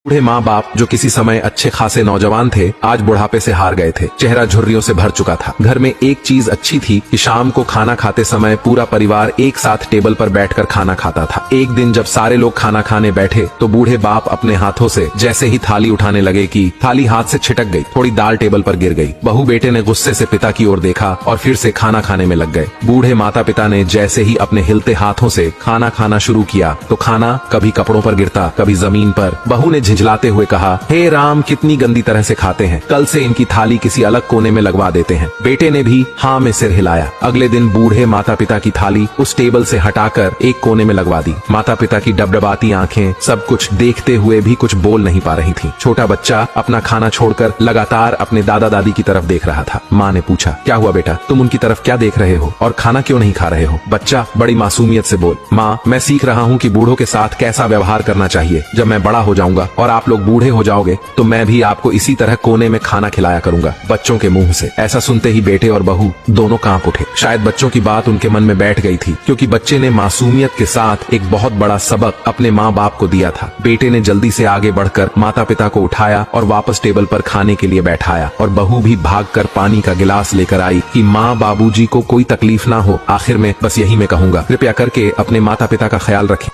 बूढ़े माँ बाप जो किसी समय अच्छे खासे नौजवान थे, आज बुढ़ापे से हार गए थे। चेहरा झुर्रियों से भर चुका था। घर में एक चीज अच्छी थी कि शाम को खाना खाते समय पूरा परिवार एक साथ टेबल पर बैठकर खाना खाता था। एक दिन जब सारे लोग खाना खाने बैठे तो बूढ़े बाप अपने हाथों से जैसे ही थाली उठाने लगे कि थाली हाथ से छिटक गई, थोड़ी दाल टेबल पर गिर गई। बहू बेटे ने गुस्से से पिता की ओर देखा और फिर से खाना खाने में लग गए। बूढ़े माता पिता ने जैसे ही अपने हिलते हाथों से खाना खाना शुरू किया तो खाना कभी कपड़ों पर गिरता, कभी जमीन पर। बहू ने झिझलाते हुए कहा, हे राम, कितनी गंदी तरह से खाते हैं, कल से इनकी थाली किसी अलग कोने में लगवा देते हैं। बेटे ने भी हाँ में सिर हिलाया। अगले दिन बूढ़े माता पिता की थाली उस टेबल से हटाकर एक कोने में लगवा दी। माता पिता की डबडबाती आंखें सब कुछ देखते हुए भी कुछ बोल नहीं पा रही थी। छोटा बच्चा अपना खाना छोड़कर लगातार अपने दादा दादी की तरफ देख रहा था। माँ ने पूछा, क्या हुआ बेटा, तुम उनकी तरफ क्या देख रहे हो और खाना क्यों नहीं खा रहे हो? बच्चा बड़ी मासूमियत से बोल, माँ, मैं सीख रहा हूँ कि बूढ़ों के साथ कैसा व्यवहार करना चाहिए। जब मैं बड़ा हो जाऊंगा और आप लोग बूढ़े हो जाओगे तो मैं भी आपको इसी तरह कोने में खाना खिलाया करूंगा। बच्चों के मुंह से ऐसा सुनते ही बेटे और बहू दोनों कांप उठे। शायद बच्चों की बात उनके मन में बैठ गई थी, क्योंकि बच्चे ने मासूमियत के साथ एक बहुत बड़ा सबक अपने माँ बाप को दिया था। बेटे ने जल्दी से आगे बढ़कर माता पिता को उठाया और वापस टेबल पर खाने के लिए बैठाया, और बहू भी भागकर पानी का गिलास लेकर आई कि माँ बाबूजी को कोई तकलीफ ना हो। आखिर में बस यही मैं कहूंगा, कृपया करके अपने माता पिता का ख्याल रखें।